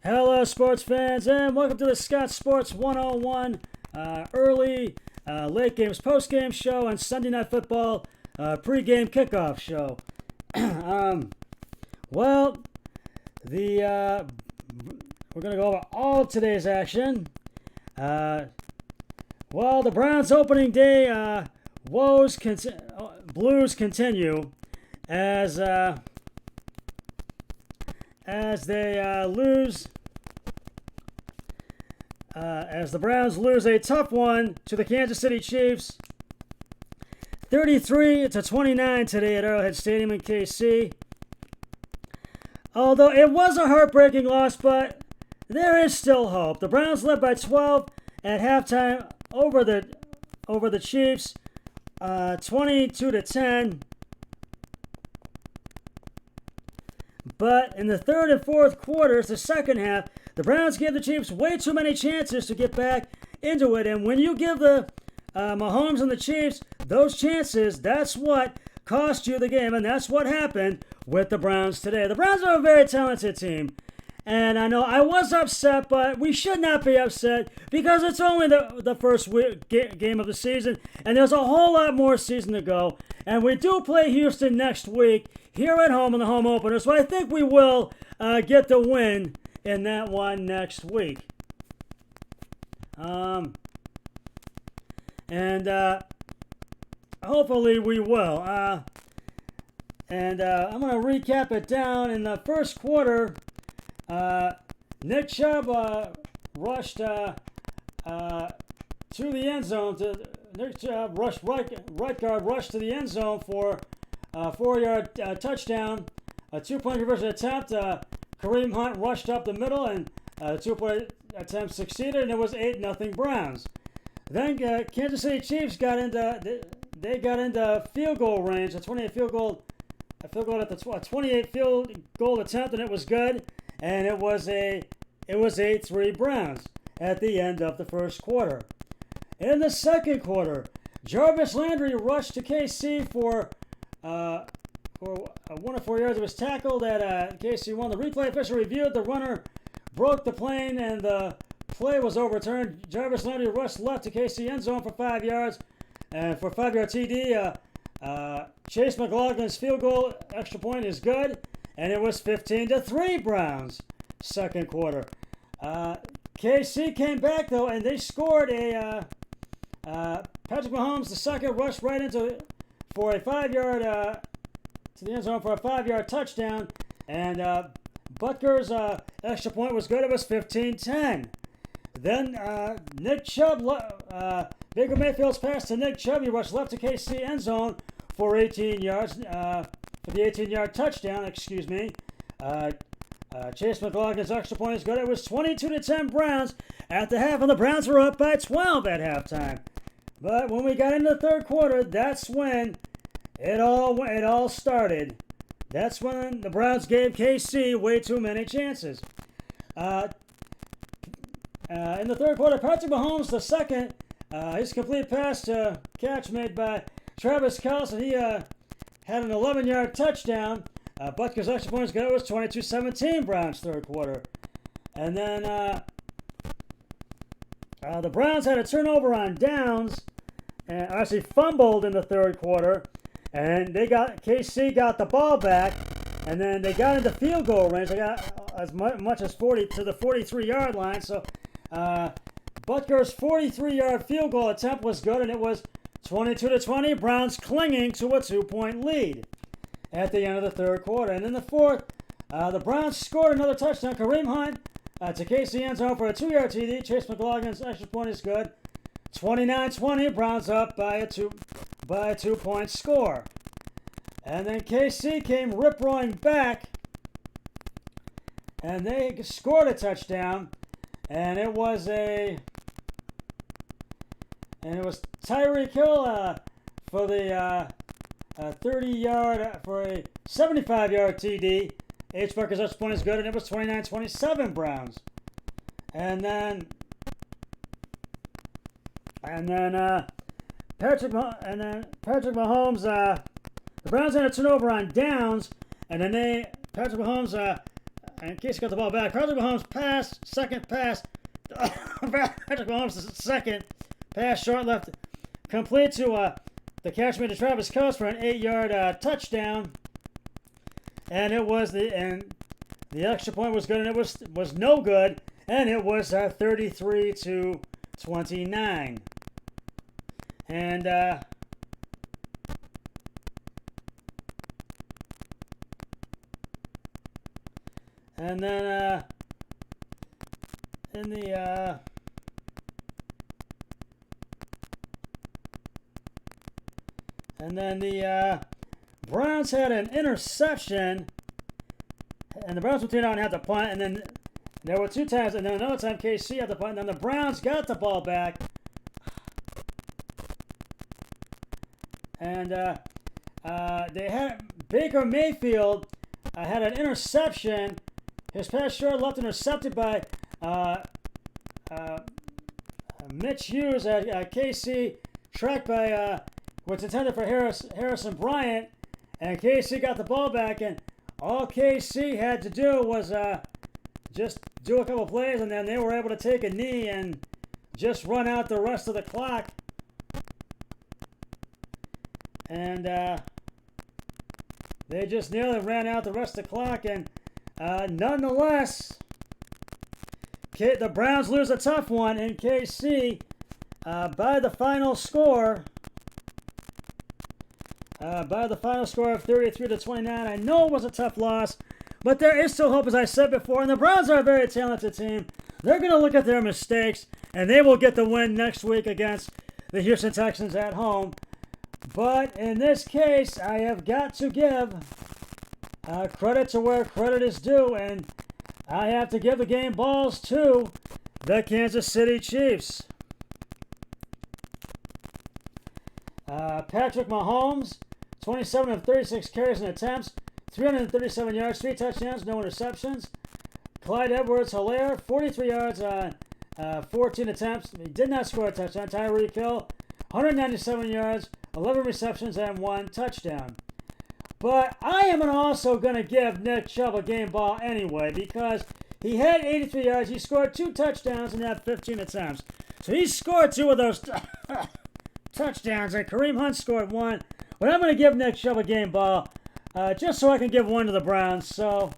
Hello, sports fans, and welcome to the Scott Sports 101 early, late games, post game show, and Sunday Night Football pre-game kickoff show. Well, we're going to go over all of today's action. The Browns opening day blues continue as they lose. As the Browns lose a tough one to the Kansas City Chiefs, 33-29 today at Arrowhead Stadium in KC. Although it was a heartbreaking loss, but there is still hope. The Browns led by 12 at halftime over the Chiefs, 22-10. But in the third and fourth quarters, the second half, the Browns gave the Chiefs way too many chances to get back into it. And when you give the Mahomes and the Chiefs those chances, that's what cost you the game. And that's what happened with the Browns today. The Browns are a very talented team. And I know I was upset, but we should not be upset because it's only the first game of the season. And there's a whole lot more season to go. And we do play Houston next week here at home in the home opener. So I think we will get the win in that one next week. And hopefully we will. I'm going to recap it down. In the first quarter, Nick Chubb rushed to the end zone. Nick Chubb right guard rushed to the end zone for a 4-yard touchdown. A 2-point conversion attempt. Kareem Hunt rushed up the middle, and the 2-point attempt succeeded, and it was 8-0 Browns. Then Kansas City Chiefs got into field goal range, a 28 field goal at the 28 field goal attempt, and it was good. And it was 8-3 Browns at the end of the first quarter. In the second quarter, Jarvis Landry rushed to KC for 1 or 4 yards. It was tackled at KC 1. The replay official reviewed. The runner broke the plane, and the play was overturned. Jarvis Landry rushed left to KC end zone for 5 yards, and for a 5-yard TD. Chase McLaughlin's field goal extra point is good. And it was 15-3 Browns, second quarter. KC came back, though, and they scored a Patrick Mahomes, the second, rushed right into for a 5-yard to the end zone for a 5-yard touchdown. And Butker's extra point was good. It was 15-10. Then Nick Chubb, Baker Mayfield's pass to Nick Chubb. He rushed left to KC end zone for 18 yards. For the 18-yard touchdown, Chase McLaughlin's extra point is good. It was 22-10 Browns at the half, and the Browns were up by 12 at halftime. But when we got into the third quarter, that's when it all started. That's when the Browns gave KC way too many chances. In the third quarter, Patrick Mahomes, the second, his complete pass to catch made by Travis Kelce, he had an 11-yard touchdown. Butker's extra point is good. It was 22-17 Browns third quarter. And then the Browns had a turnover on downs and actually fumbled in the third quarter. And KC got the ball back, and then they got into field goal range. They got as much as 40 to the 43-yard line. So Butker's 43-yard field goal attempt was good, and it was 22-20, Browns clinging to a 2-point lead at the end of the third quarter. And in the fourth, the Browns scored another touchdown. Kareem Hunt to KC end zone for a 2-yard TD. Chase McLaughlin's extra point is good. 29-20, Browns up by a 2-point score. And then KC came rip-roaring back, and they scored a touchdown. And it was Tyreek Hill for the 30-yard, for a 75-yard TD. H. Butker's extra point is good, and it was 29-27 Browns. And then Patrick Mahomes, the Browns had a turnover on downs, and then Patrick Mahomes and KC got the ball back. Patrick Mahomes pass, second pass. Patrick Mahomes' second pass, short left, complete to the catch made to Travis Kelce for an 8-yard touchdown. And it was the extra point was good, and it was no good, and it was 33-29. And then the Browns had an interception, and the Browns would turn out and have to punt, and then there were 2 times, and then another time KC had to punt, and then the Browns got the ball back, and they had Baker Mayfield had an interception. His pass short left intercepted by Mitch Hughes at KC, tracked by what's intended for Harrison Bryant, and KC got the ball back, and all KC had to do was just do a couple plays, and then they were able to take a knee and just run out the rest of the clock. And they just nearly ran out the rest of the clock, and nonetheless, the Browns lose a tough one in KC by the final score. Of 33-29. I know it was a tough loss, but there is still hope, as I said before. And the Browns are a very talented team. They're going to look at their mistakes, and they will get the win next week against the Houston Texans at home. But in this case, I have got to give credit to where credit is due, and I have to give the game balls to the Kansas City Chiefs. Patrick Mahomes, 27 of 36 carries and attempts, 337 yards, 3 touchdowns, no interceptions. Clyde Edwards-Helaire, 43 yards on 14 attempts. He did not score a touchdown. Tyreek Hill, 197 yards, 11 receptions, and 1 touchdown. But I am also going to give Nick Chubb a game ball anyway, because he had 83 yards. He scored 2 touchdowns and had 15 attempts. So he scored 2 of those touchdowns, and Kareem Hunt scored 1. But I'm going to give Nick Chubb a game ball just so I can give 1 to the Browns. So,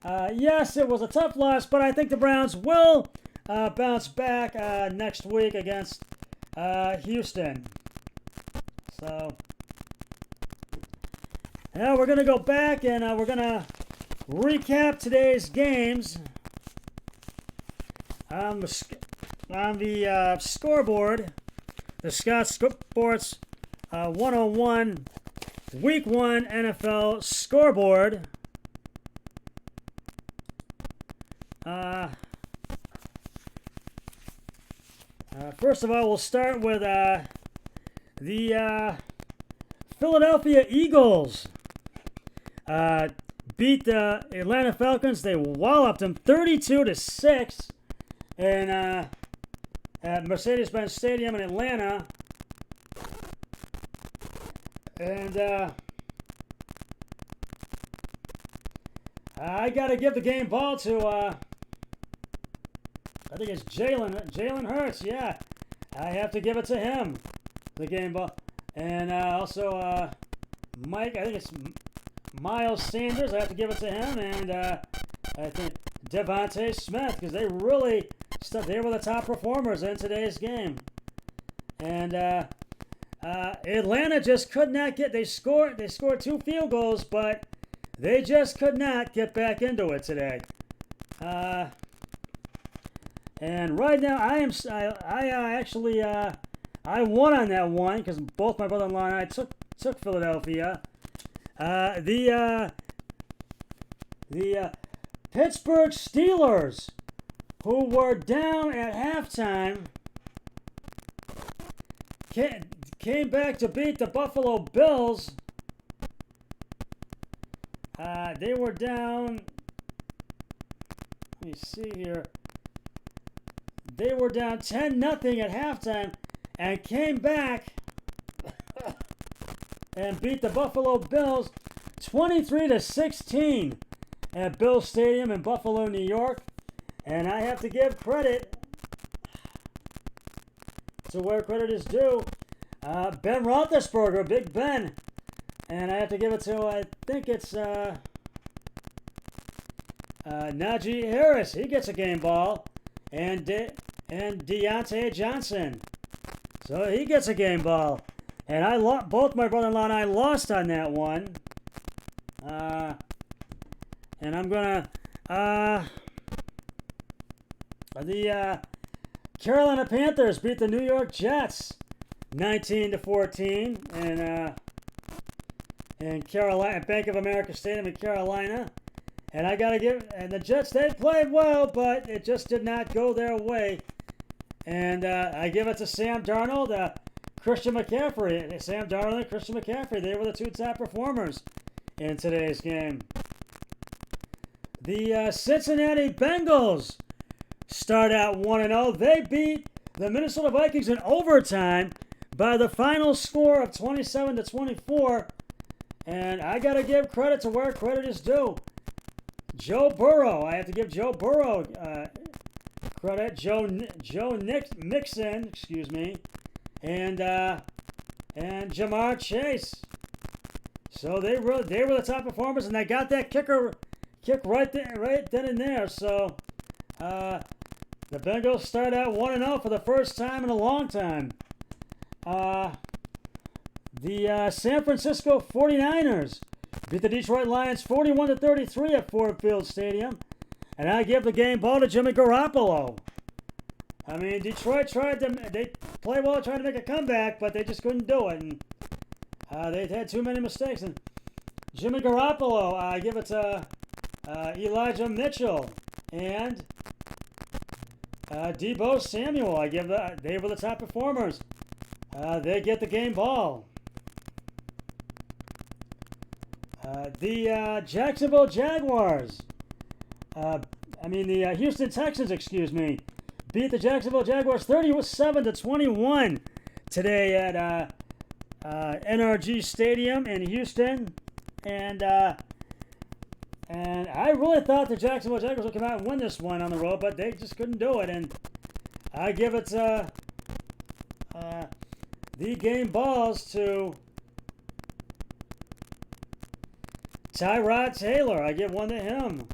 yes, it was a tough loss, but I think the Browns will bounce back next week against Houston. So, now we're going to go back and we're going to recap today's games on the scoreboard. The Scott Sports 101 Week 1 NFL scoreboard. First of all, we'll start with the Philadelphia Eagles. Beat the Atlanta Falcons. They walloped them 32-6 at Mercedes-Benz Stadium in Atlanta. And I got to give the game ball to, I think it's Jalen Hurts. Yeah, I have to give it to him, the game ball. And also I think it's Miles Sanders. I have to give it to him. And I think Devontae Smith, because they really they were the top performers in today's game. And Atlanta just could not get. They scored 2 field goals, but they just could not get back into it today. And right now, I won on that one because both my brother-in-law and I took Philadelphia. The Pittsburgh Steelers, who were down at halftime, came back to beat the Buffalo Bills. They were down. Let me see here. They were down 10-0 at halftime and came back and beat the Buffalo Bills 23-16. at Bill Stadium in Buffalo, New York. And I have to give credit to where credit is due. Ben Roethlisberger, Big Ben. And I have to give it to, I think it's Najee Harris. He gets a game ball. And Deontay Johnson. So he gets a game ball. And both my brother-in-law and I lost on that one. And I'm gonna the Carolina Panthers beat the New York Jets 19-14 in Carolina, Bank of America Stadium in Carolina. And I gotta and the Jets, they played well, but it just did not go their way. And I give it to Sam Darnold, Christian McCaffrey. Sam Darnold and Christian McCaffrey, they were the two top performers in today's game. The Cincinnati Bengals start out 1-0. They beat the Minnesota Vikings in overtime by the final score of 27-24. And I got to give credit to where credit is due. Joe Burrow. I have to give Joe Burrow credit. Joe Mixon, excuse me, and Jamar Chase. So they were the top performers, and they got that kick right then and there. So the Bengals start out 1-0 for the first time in a long time. The San Francisco 49ers beat the Detroit Lions 41-33 at Ford Field Stadium. And I give the game ball to Jimmy Garoppolo. I mean, Detroit they played well, tried to make a comeback, but they just couldn't do it. And they had too many mistakes. And Jimmy Garoppolo, I give it to Elijah Mitchell and Deebo Samuel. They were the top performers. They get the game ball. The Jacksonville Jaguars, the Houston Texans, excuse me, beat the Jacksonville Jaguars 37-21 today at NRG Stadium in Houston. And I really thought the Jacksonville Jaguars would come out and win this one on the road, but they just couldn't do it. And I give it the game balls to Tyrod Taylor. I give one to him.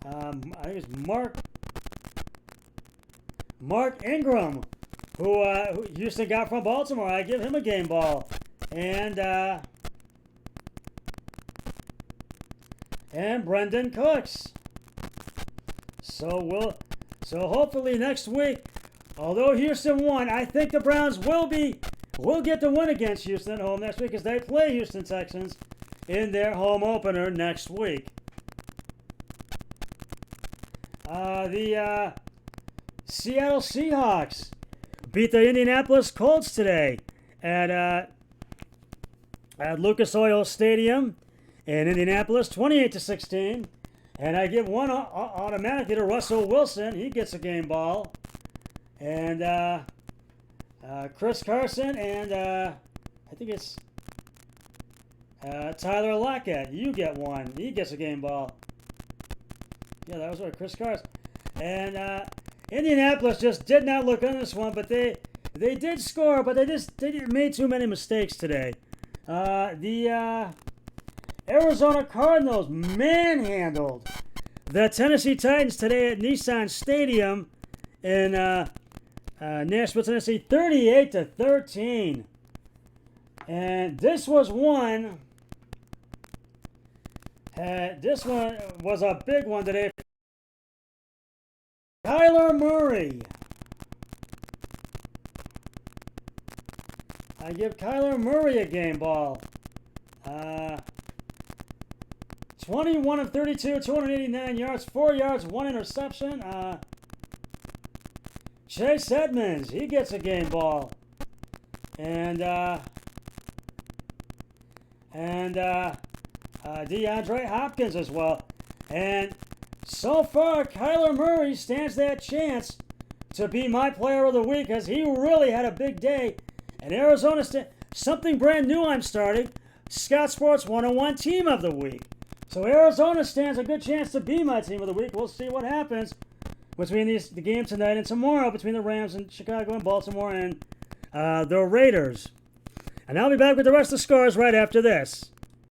I think it's Mark Ingram, who Houston got from Baltimore. I give him a game ball. And Brendan Cooks. So hopefully next week, although Houston won, I think the Browns will get the win against Houston at home next week, as they play Houston Texans in their home opener next week. The Seattle Seahawks beat the Indianapolis Colts today at Lucas Oil Stadium in Indianapolis, 28-16. And I give one automatically to Russell Wilson. He gets a game ball. And Chris Carson and I think it's Tyler Lockett. You get one. He gets a game ball. Yeah, that was right, Chris Carson. And Indianapolis just did not look on this one, but they did score, but they made too many mistakes today. The Arizona Cardinals manhandled the Tennessee Titans today at Nissan Stadium in Nashville, Tennessee, 38-13. And this was one. This one was a big one today. Kyler Murray. I give Kyler Murray a game ball. 21 of 32, 289 yards, 4 yards, 1 interception. Chase Edmonds, he gets a game ball. And DeAndre Hopkins as well. And so far, Kyler Murray stands that chance to be my player of the week, because he really had a big day. And Arizona State, something brand new I'm starting, Scott Sports 101 Team of the Week. So Arizona stands a good chance to be my team of the week. We'll see what happens between the game tonight and tomorrow between the Rams and Chicago and Baltimore and the Raiders. And I'll be back with the rest of the scores right after this.